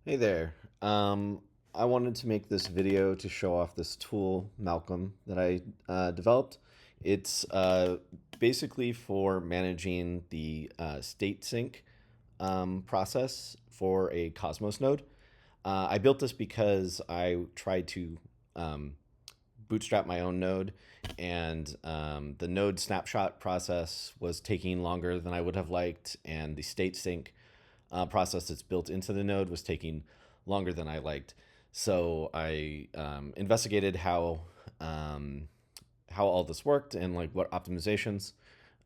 Hey there. I wanted to make this video to show off this tool, Malcom, that I developed. It's basically for managing the state sync process for a Cosmos node. I built this because I tried to um, bootstrap my own node, and the node snapshot process was taking longer than I would have liked, and the state sync process that's built into the node was taking longer than I liked. So I investigated how all this worked and like what optimizations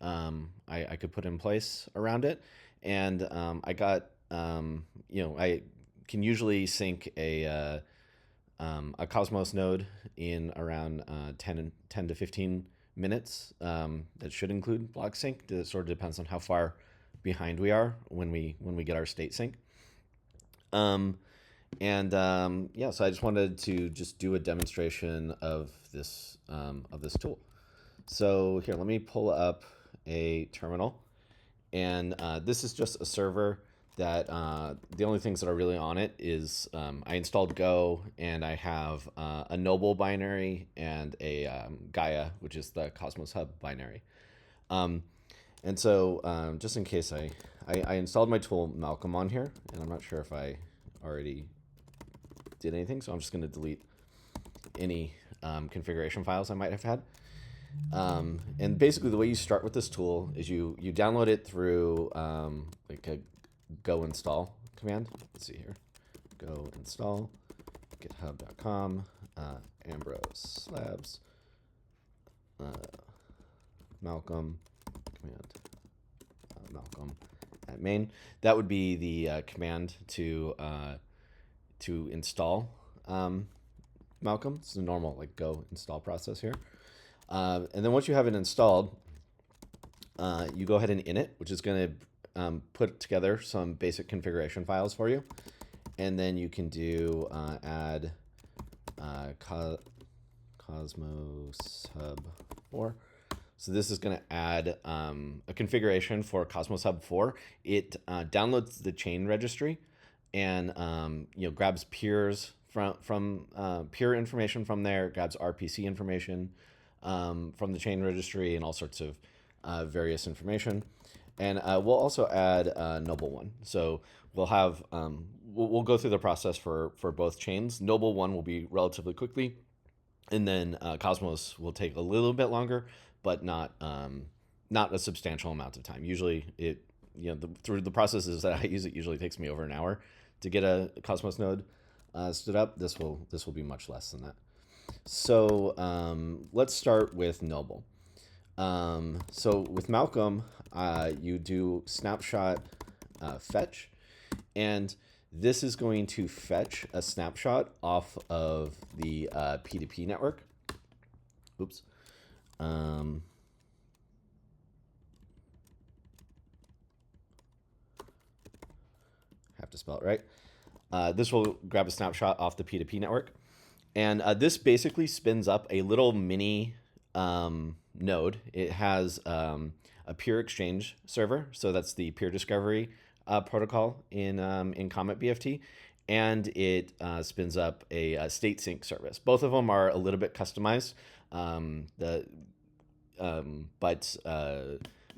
I could put in place around it. And I got I can usually sync a Cosmos node in around 10 to 15 minutes. That should include block sync. It sort of depends on how far behind we are when we get our state sync. Um, yeah, so I just wanted to just do a demonstration of this tool. So here, let me pull up a terminal, and this is just a server that the only things that are really on it is I installed Go, and I have a Noble binary and a Gaia, which is the Cosmos Hub binary. Um, and so just in case I installed my tool Malcom on here, and I'm not sure if I already did anything, so I'm just going to delete any configuration files I might have had. And basically, the way you start with this tool is you download it through like a go install command. Let's see here. Go install github.com Ambrose Labs Malcom command Malcom at main. That would be the command to install Malcom. It's a normal like go install process here. And then once you have it installed, you go ahead and init, which is going to put together some basic configuration files for you. And then you can do add Cosmos Hub 4. So this is going to add a configuration for Cosmos Hub 4. It downloads the chain registry and grabs peers from peer information from there, grabs RPC information from the chain registry, and all sorts of various information. And we'll also add Noble One. So we'll have we'll go through the process for both chains. Noble One will be relatively quickly, and then Cosmos will take a little bit longer, but not a substantial amount of time. Usually, through the processes that I use, it usually takes me over an hour to get a Cosmos node stood up. This will be much less than that. So let's start with Noble. So with Malcom, you do snapshot fetch, and this is going to fetch a snapshot off of the P2P network. Oops. Have to spell it right. This will grab a snapshot off the P2P network. And this basically spins up a little mini node. It has a peer exchange server, so that's the peer discovery protocol in Comet BFT, and it spins up a state sync service. Both of them are a little bit customized, but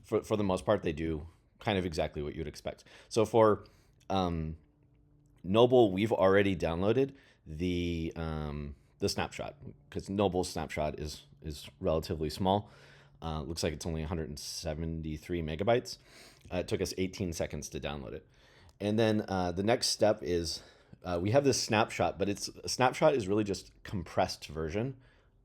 for the most part, they do kind of exactly what you'd expect. So for Noble, we've already downloaded the snapshot, because Noble's snapshot is relatively small. Looks like it's only 173 megabytes. It took us 18 seconds to download it. And then the next step is we have this snapshot, but a snapshot is really just compressed version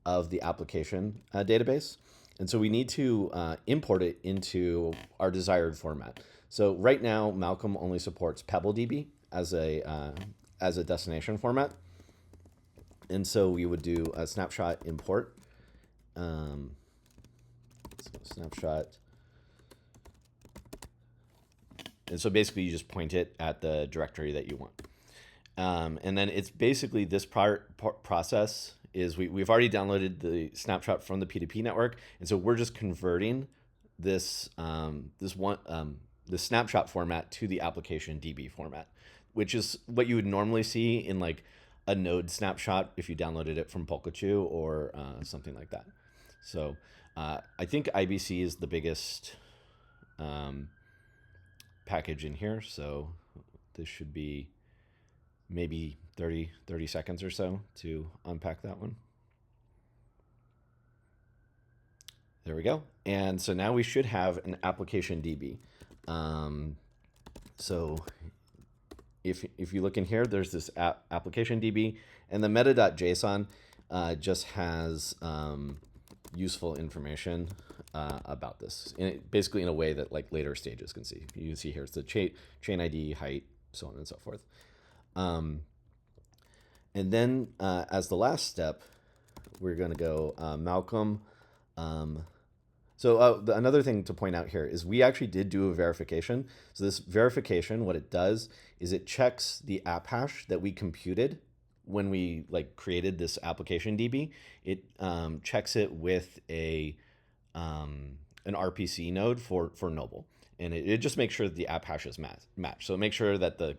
of the application database. And so we need to import it into our desired format. So right now, Malcom only supports PebbleDB as a destination format. And so we would do a snapshot import. So snapshot. And so basically you just point it at the directory that you want. And then it's basically this process is we've already downloaded the snapshot from the P2P network. And so we're just converting this the snapshot format to the application DB format, which is what you would normally see in like a node snapshot if you downloaded it from Polkachu or something like that. So I think IBC is the biggest um, package in here. So this should be maybe 30 seconds or so to unpack that one. There we go. And so now we should have an application DB. So if you look in here, there's this application DB, and the meta.json just has useful information about this, basically in a way that like later stages can see. You can see here it's the chain ID, height, so on and so forth. And then as the last step, we're going to go Malcom. So another thing to point out here is we actually did do a verification. So this verification, what it does is it checks the app hash that we computed when we like created this application DB. It checks it with an RPC node for Noble, and it just makes sure that the app hash is matched. So make sure that the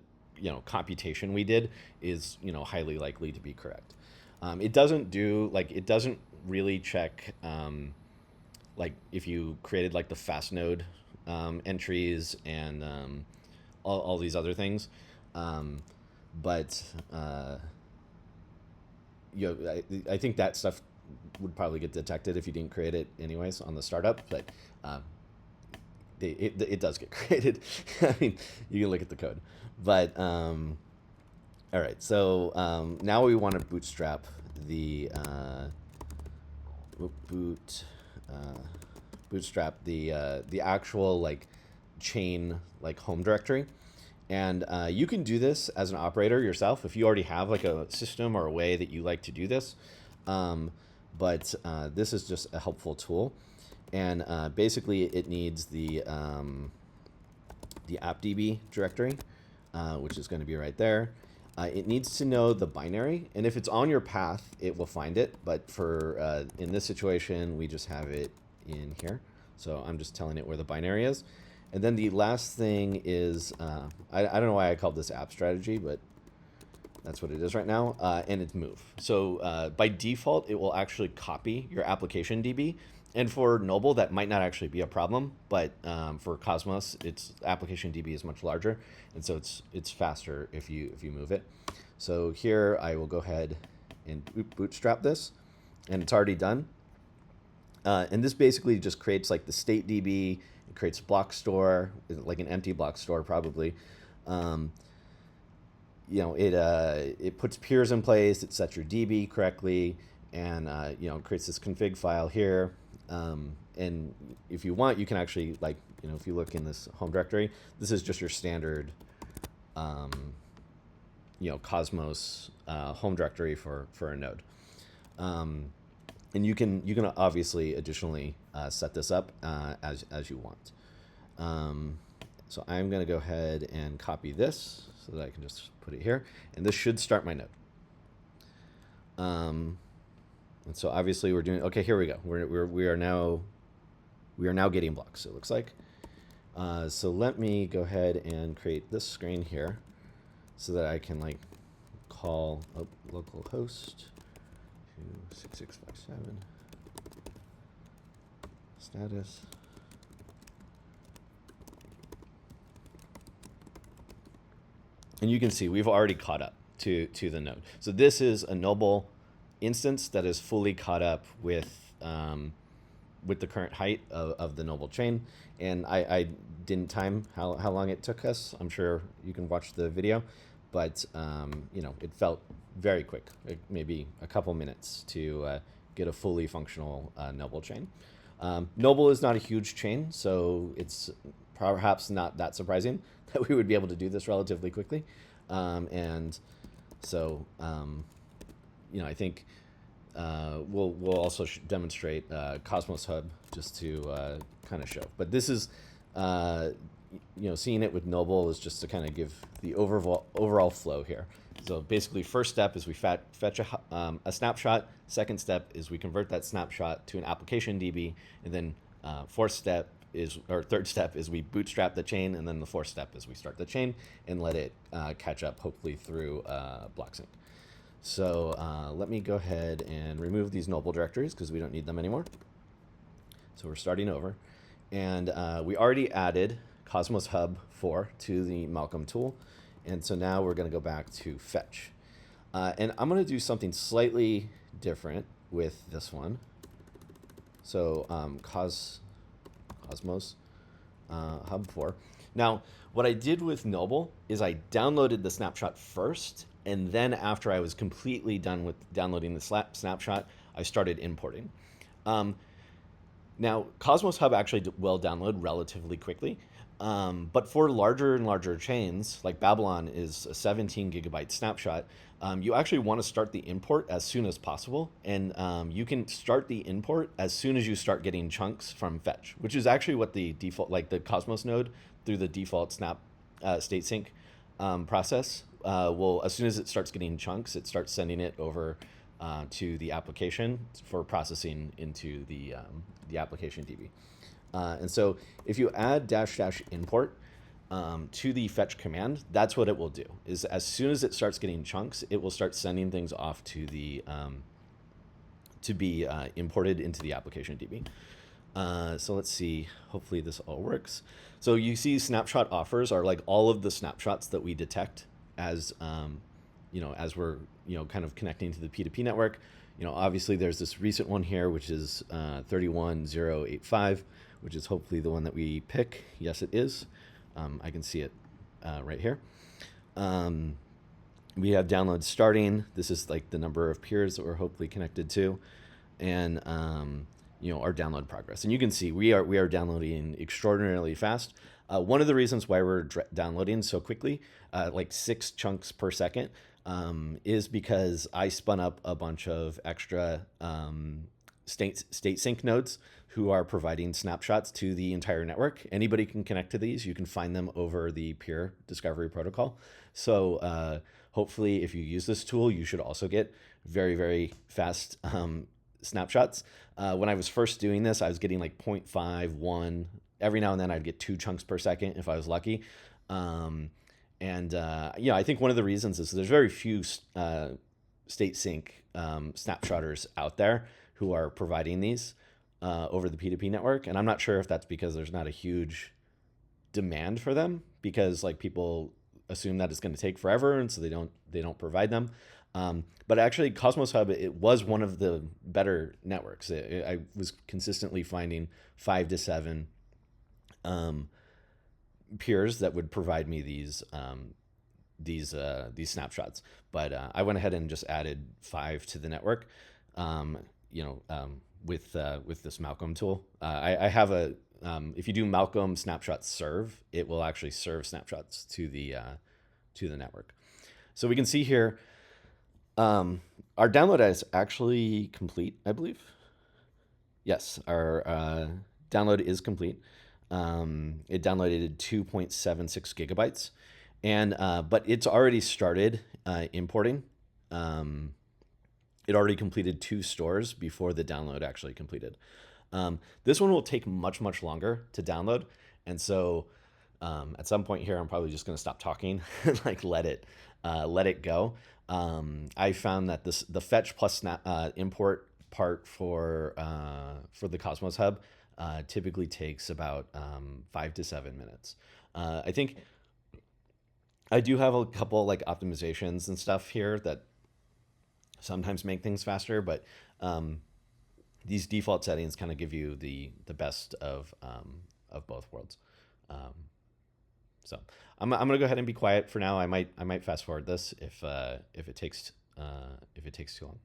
computation we did is highly likely to be correct. It doesn't really check. Like if you created like the fast node entries and all these other things, but I think that stuff would probably get detected if you didn't create it anyways on the startup. But it does get created. I mean, you can look at the code. But all right, so now we want to bootstrap the bootstrap the actual like chain like home directory, and you can do this as an operator yourself if you already have like a system or a way that you like to do this, but this is just a helpful tool, and basically it needs the appdb directory, which is going to be right there. It needs to know the binary, and if it's on your path, it will find it. But for in this situation, we just have it in here. So I'm just telling it where the binary is. And then the last thing is, I don't know why I called this app strategy, but that's what it is right now, and it's move. So by default, it will actually copy your application DB. And for Noble, that might not actually be a problem, but for Cosmos, its application DB is much larger, and so it's faster if you move it. So here I will go ahead and bootstrap this, and it's already done. And this basically just creates like the state DB. It creates a block store, like an empty block store probably. It puts peers in place. It sets your DB correctly, and it creates this config file here. And if you want, you can actually if you look in this home directory, this is just your standard, Cosmos home directory for a node. And you can obviously additionally set this up as you want. So I'm going to go ahead and copy this so that I can just put it here, and this should start my node. And so obviously we're doing okay. Here we go. We are now getting blocks. It looks like. So let me go ahead and create this screen here, so that I can call localhost to 6657 status. And you can see we've already caught up to the node. So this is a Noble instance that is fully caught up with the current height of the Noble chain. And I didn't time how long it took us. I'm sure you can watch the video, but it felt very quick, like maybe a couple minutes to get a fully functional Noble chain. Noble is not a huge chain, so it's perhaps not that surprising that we would be able to do this relatively quickly. And so, I think we'll also demonstrate Cosmos Hub just to kind of show. But this is, seeing it with Noble is just to kind of give the overall flow here. So basically, first step is we fetch a snapshot. Second step is we convert that snapshot to an application DB, and then fourth step is, or third step is we bootstrap the chain, and then the fourth step is we start the chain and let it catch up, hopefully through block sync. So let me go ahead and remove these noble directories because we don't need them anymore. So we're starting over. And we already added Cosmos Hub 4 to the Malcom tool. And so now we're going to go back to fetch. And I'm going to do something slightly different with this one. So Cosmos Hub 4. Now, what I did with Noble is I downloaded the snapshot first, and then after I was completely done with downloading the snapshot, I started importing. Now, Cosmos Hub actually will download relatively quickly, but for larger and larger chains, like Babylon is a 17 gigabyte snapshot, you actually want to start the import as soon as possible, and you can start the import as soon as you start getting chunks from fetch, which is actually what the default, like the Cosmos node through the default snap state sync process will, as soon as it starts getting chunks, it starts sending it over to the application for processing into the application DB. And so if you add -- import to the fetch command, that's what it will do. Is as soon as it starts getting chunks, it will start sending things off to the to be imported into the application DB. So let's see. Hopefully this all works. So you see, snapshot offers are like all of the snapshots that we detect as as we're kind of connecting to the P2P network. Obviously there's this recent one here, which is 31085, which is hopefully the one that we pick. Yes, it is. I can see it right here. We have downloads starting. This is like the number of peers that we're hopefully connected to, and our download progress. And you can see we are downloading extraordinarily fast. One of the reasons why we're downloading so quickly, like 6 chunks per second, is because I spun up a bunch of extra state sync nodes who are providing snapshots to the entire network. Anybody can connect to these. You can find them over the peer discovery protocol. So hopefully if you use this tool, you should also get very, very fast snapshots. When I was first doing this, I was getting like 0.5, 1. Every now and then I'd get 2 chunks per second if I was lucky. I think one of the reasons is there's very few state sync snapshotters out there who are providing these over the P2P network. And I'm not sure if that's because there's not a huge demand for them, because like people assume that it's going to take forever, and so they don't provide them. But actually, Cosmos Hub, it was one of the better networks. I was consistently finding 5 to 7 peers that would provide me these snapshots. But I went ahead and just added 5 to the network. With this Malcom tool, I have a if you do Malcom snapshot serve, it will actually serve snapshots to the network. So we can see here, our download is actually complete, I believe. Yes, our download is complete. It downloaded 2.76 gigabytes, and but it's already started importing. It already completed 2 stores before the download actually completed. This one will take much, much longer to download, and so at some point here, I'm probably just going to stop talking and like let it go. I found that the fetch plus import part for the Cosmos Hub typically takes about 5 to 7 minutes. I think I do have a couple like optimizations and stuff here that sometimes make things faster, but these default settings kind of give you the best of both worlds. So I'm gonna go ahead and be quiet for now. I might fast forward this if it takes too long.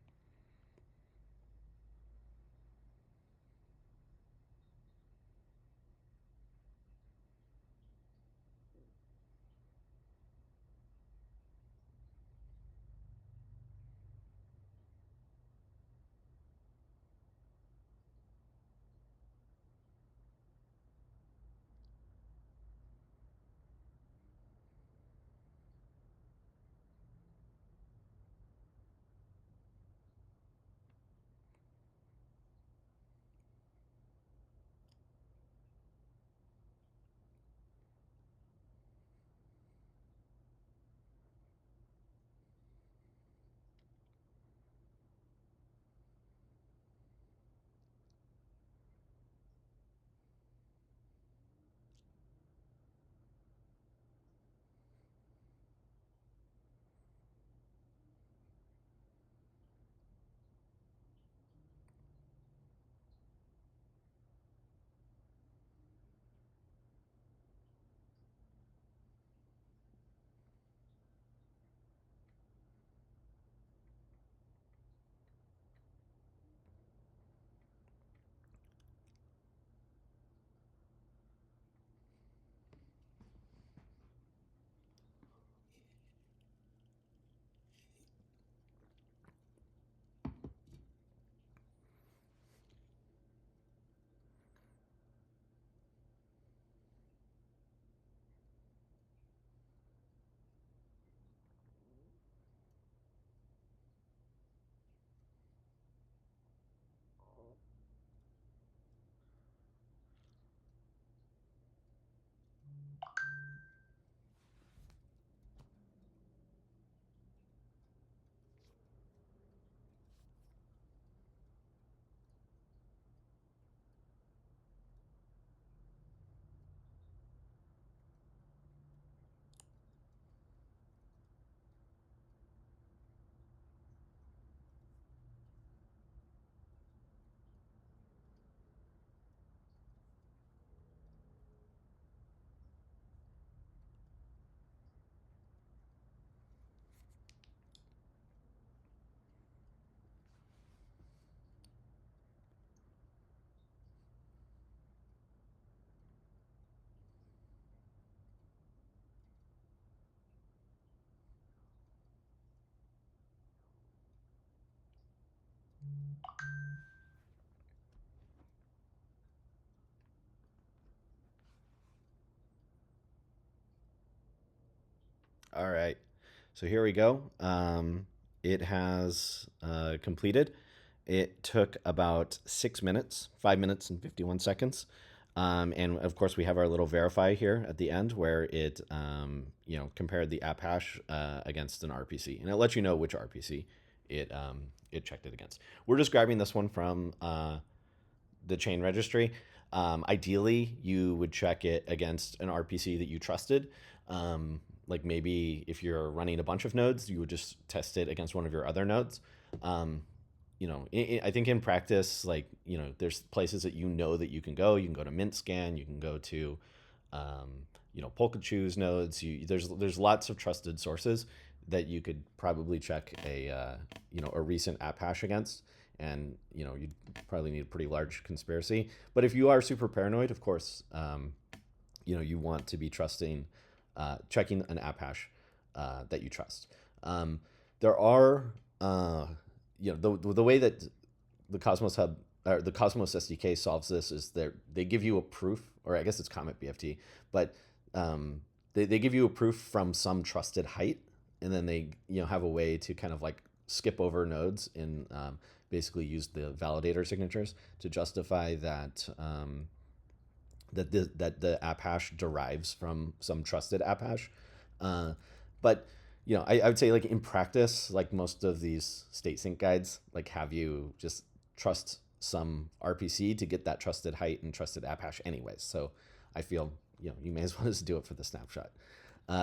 All right. So here we go. It has completed. It took about 6 minutes, 5 minutes and 51 seconds. And of course, we have our little verify here at the end where it, compared the app hash against an RPC, and it lets you know which RPC it checked it against. We're just grabbing this one from the chain registry. Ideally, you would check it against an RPC that you trusted. Like maybe if you're running a bunch of nodes, you would just test it against one of your other nodes. Um, I think in practice, like, there's places that that you can go. You can go to MintScan, you can go to, Polka Choose nodes. There's lots of trusted sources that you could probably check a recent app hash against, and you'd probably need a pretty large conspiracy. But if you are super paranoid, of course, you want to be checking an app hash that you trust. There are the way that the Cosmos Hub or the Cosmos SDK solves this is they give you a proof, or I guess it's Comet BFT, but they give you a proof from some trusted height, and then they have a way to kind of like skip over nodes and basically use the validator signatures to justify that that the app hash derives from some trusted app hash. But I would say, like, in practice, like most of these state sync guides, like, have you just trust some RPC to get that trusted height and trusted app hash anyways. So I feel you may as well just do it for the snapshot.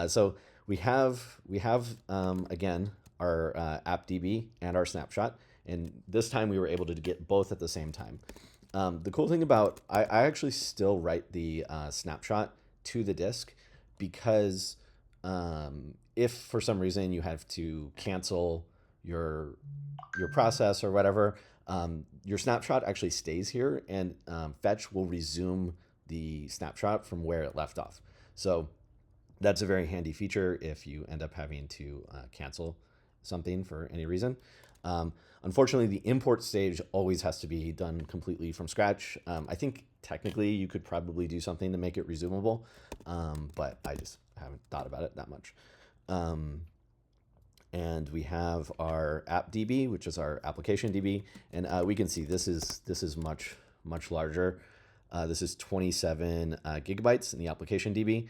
So we have again our app DB and our snapshot, and this time we were able to get both at the same time. The cool thing about I actually still write the snapshot to the disk because if for some reason you have to cancel your process or whatever, your snapshot actually stays here, and fetch will resume the snapshot from where it left off. So that's a very handy feature if you end up having to cancel something for any reason. Unfortunately, the import stage always has to be done completely from scratch. I think technically you could probably do something to make it resumable, but I just haven't thought about it that much. And we have our app DB, which is our application DB, and we can see this is much larger. This is 27 gigabytes in the application DB.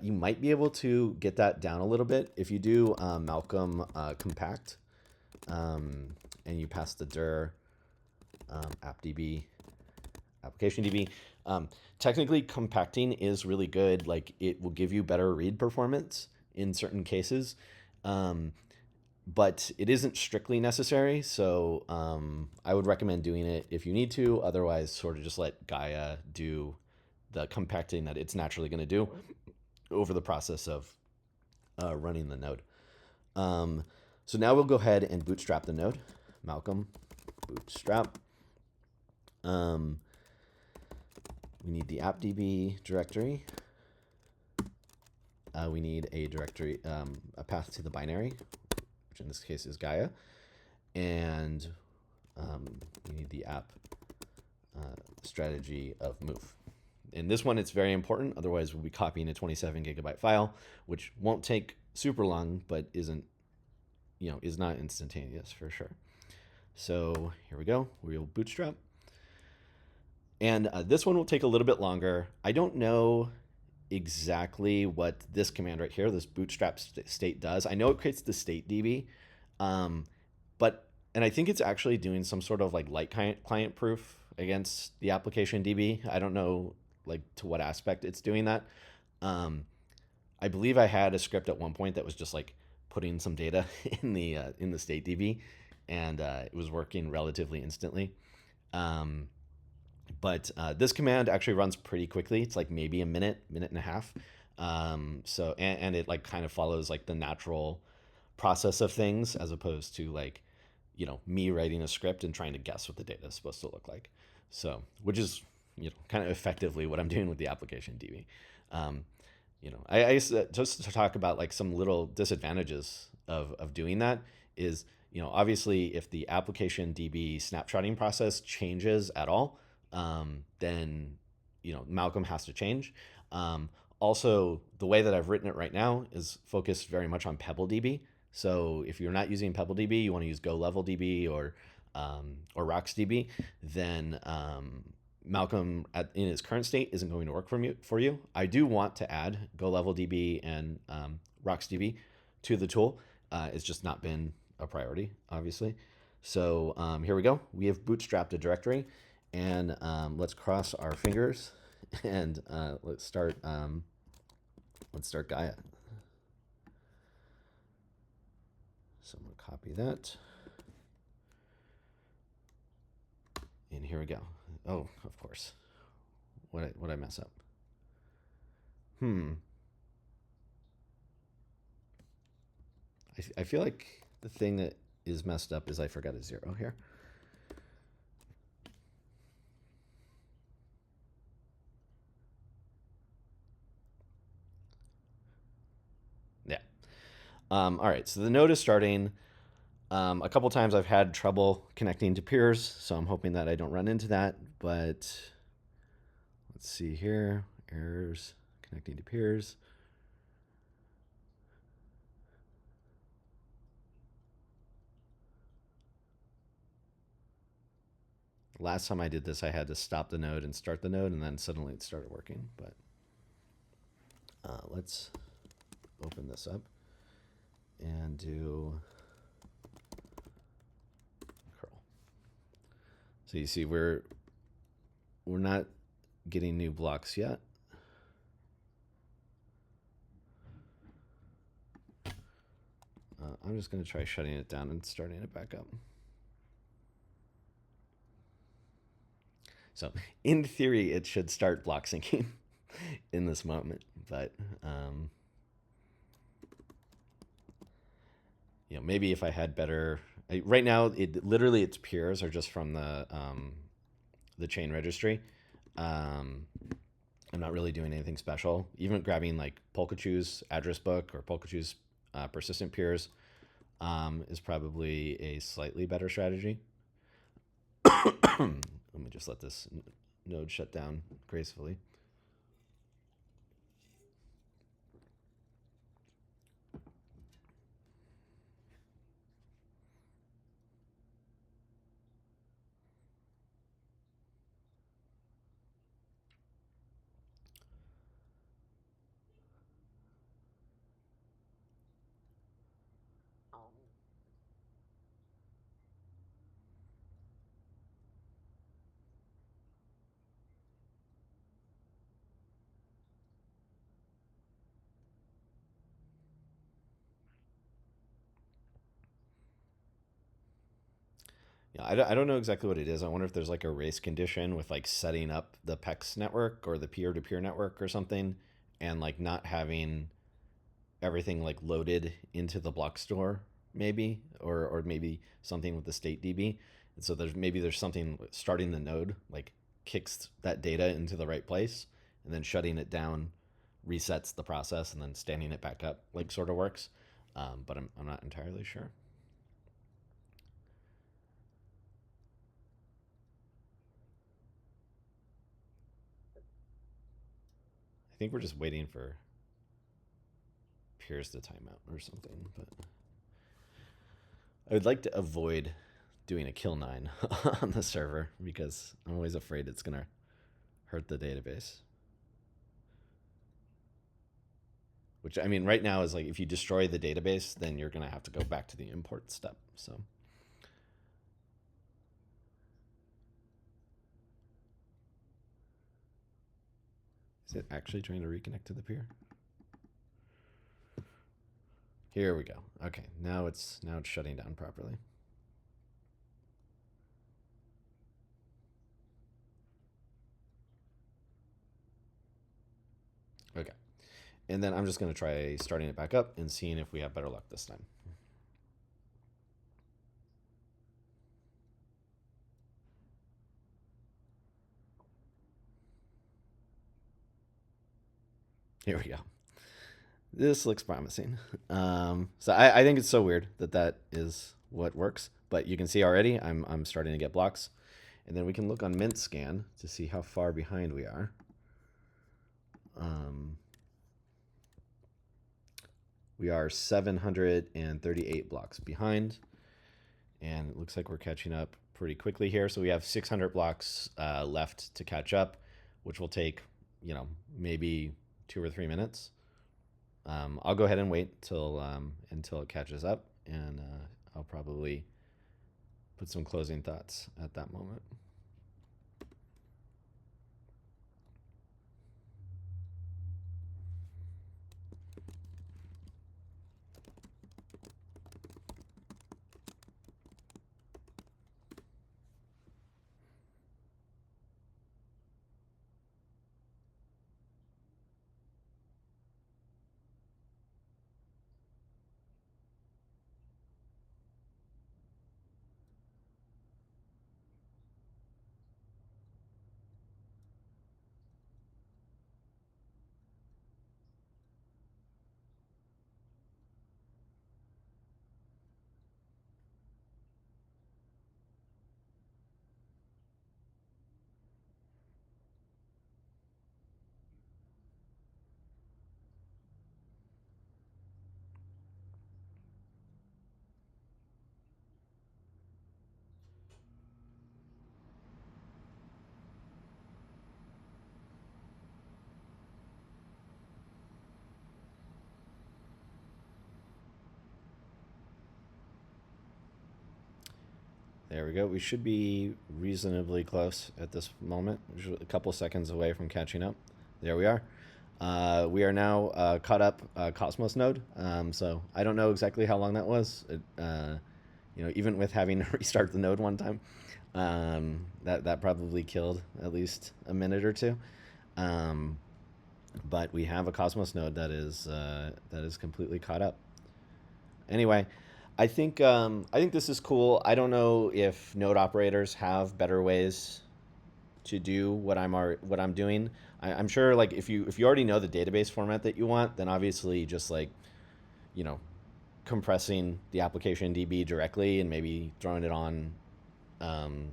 You might be able to get that down a little bit if you do Malcom compact, and you pass the dir app DB application DB. Technically, compacting is really good. Like, it will give you better read performance in certain cases, but it isn't strictly necessary. So I would recommend doing it if you need to. Otherwise, sort of just let Gaia do the compacting that it's naturally going to do over the process of running the node. So now we'll go ahead and bootstrap the node. Malcom bootstrap. We need the appdb directory. We need a directory, a path to the binary, which in this case is Gaia, and we need the app strategy of move. In this one, it's very important. Otherwise, we'll be copying a 27 gigabyte file, which won't take super long, but is not instantaneous for sure. So here we go. We'll bootstrap. And this one will take a little bit longer. I don't know exactly what this command right here, this bootstrap state does. I know it creates the state DB, and I think it's actually doing some sort of like light client proof against the application DB. I don't know like to what aspect it's doing that. I believe I had a script at one point that was just like putting some data in the state DB, and it was working relatively instantly. But this command actually runs pretty quickly. It's like maybe a minute and a half. So it like kind of follows like the natural process of things, as opposed to like, me writing a script and trying to guess what the data is supposed to look like. So, which is, kind of effectively what I'm doing with the application DB. I guess just to talk about like some little disadvantages of doing that is, obviously if the application DB snapshotting process changes at all, then Malcom has to change. Also, the way that I've written it right now is focused very much on PebbleDB. So if you're not using PebbleDB, you want to use GoLevelDB or RocksDB, then Malcom in its current state isn't going to work for you. I do want to add GoLevelDB and RocksDB to the tool. It's just not been a priority, obviously. So here we go. We have bootstrapped a directory, and let's cross our fingers and let's start Gaia. So I'm gonna copy that, and here we go. Oh, of course. What I mess up? I feel like the thing that is messed up is I forgot a 0 here. Yeah. All right, so the node is starting. A couple times I've had trouble connecting to peers, so I'm hoping that I don't run into that. But let's see here. Errors connecting to peers. Last time I did this, I had to stop the node and start the node, and then suddenly it started working. But let's open this up and do curl. So you see we're not getting new blocks yet. I'm just going to try shutting it down and starting it back up. So in theory, it should start block syncing in this moment, but you know, maybe if I had better. Right now, its peers are just from the chain registry. I'm not really doing anything special. Even grabbing like Polkachu's address book or Polkachu's persistent peers is probably a slightly better strategy. Let me just let this node shut down gracefully. Yeah, I don't know exactly what it is. I wonder if there's like a race condition with like setting up the PEX network or the peer-to-peer network or something, and like not having everything like loaded into the block store, maybe, or maybe something with the state DB. And so there's something starting the node like kicks that data into the right place, and then shutting it down resets the process, and then standing it back up like sort of works. But I'm not entirely sure. I think we're just waiting for peers to time out or something. But I would like to avoid doing a kill 9 on the server because I'm always afraid it's going to hurt the database. Which, I mean, right now is like if you destroy the database, then you're going to have to go back to the import step. So is it actually trying to reconnect to the peer? Here we go. Okay, now it's shutting down properly. Okay. And then I'm just going to try starting it back up and seeing if we have better luck this time. Here we go. This looks promising. So I think it's so weird that is what works. But you can see already I'm starting to get blocks. And then we can look on mint scan to see how far behind we are. We are 738 blocks behind, and it looks like we're catching up pretty quickly here. So we have 600 blocks left to catch up, which will take, maybe 2 or 3 minutes. I'll go ahead and wait till until it catches up, and I'll probably put some closing thoughts at that moment. There we go. We should be reasonably close at this moment. We're a couple seconds away from catching up. There we are. We are now caught up Cosmos node. So I don't know exactly how long that was. Even with having to restart the node one time, that probably killed at least a minute or two. But we have a Cosmos node that is completely caught up. Anyway, I think this is cool. I don't know if node operators have better ways to do what I'm doing. I'm sure, like, if you already know the database format that you want, then obviously just like, you know compressing the application DB directly and maybe throwing it on um,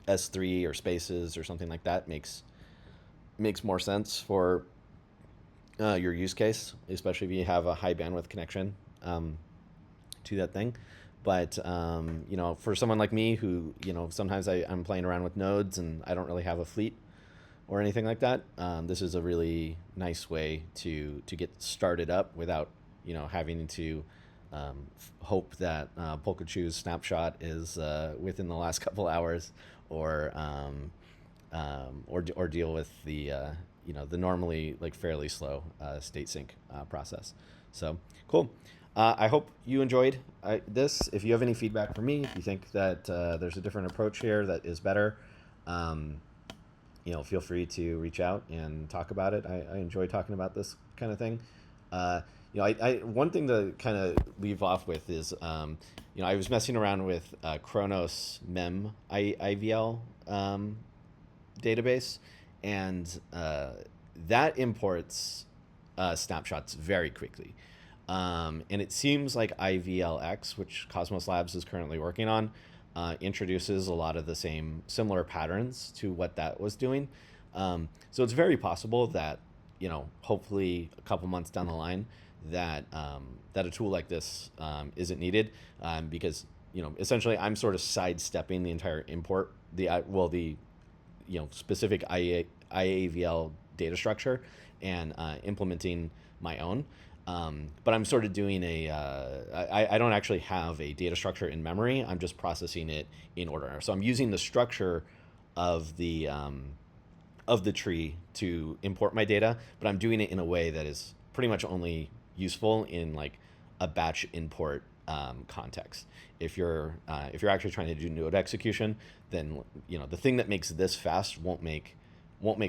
S3 or Spaces or something like that makes more sense for your use case, especially if you have a high bandwidth connection to that thing. But for someone like me who sometimes I'm playing around with nodes and I don't really have a fleet or anything like that, this is a really nice way to get started up without having to hope that Polkachu's snapshot is within the last couple hours, or or deal with the normally like fairly slow state sync process. So cool. I hope you enjoyed this. If you have any feedback for me, if you think that there's a different approach here that is better, um, feel free to reach out and talk about it. I enjoy talking about this kind of thing. I one thing to kind of leave off with is, I was messing around with Kronos Mem IVL database, and that imports snapshots very quickly. And it seems like IVLX, which Cosmos Labs is currently working on, introduces a lot of the same similar patterns to what that was doing. So it's very possible that, hopefully a couple months down the line, that that a tool like this isn't needed, because essentially I'm sort of sidestepping the entire import, the specific IAVL data structure, and implementing my own. But I'm sort of doing I don't actually have a data structure in memory. I'm just processing it in order. So I'm using the structure of the tree to import my data, but I'm doing it in a way that is pretty much only useful in like a batch import context. If you're actually trying to do node execution, then the thing that makes this fast won't make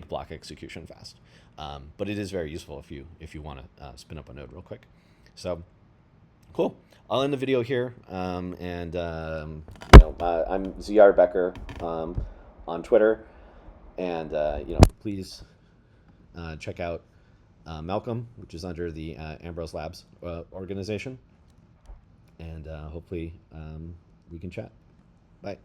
block execution fast. But it is very useful if you want to spin up a node real quick. So cool. I'll end the video here. I'm ZR Becker on Twitter, and please check out Malcom, which is under the Ambrose Labs organization, and hopefully we can chat. Bye.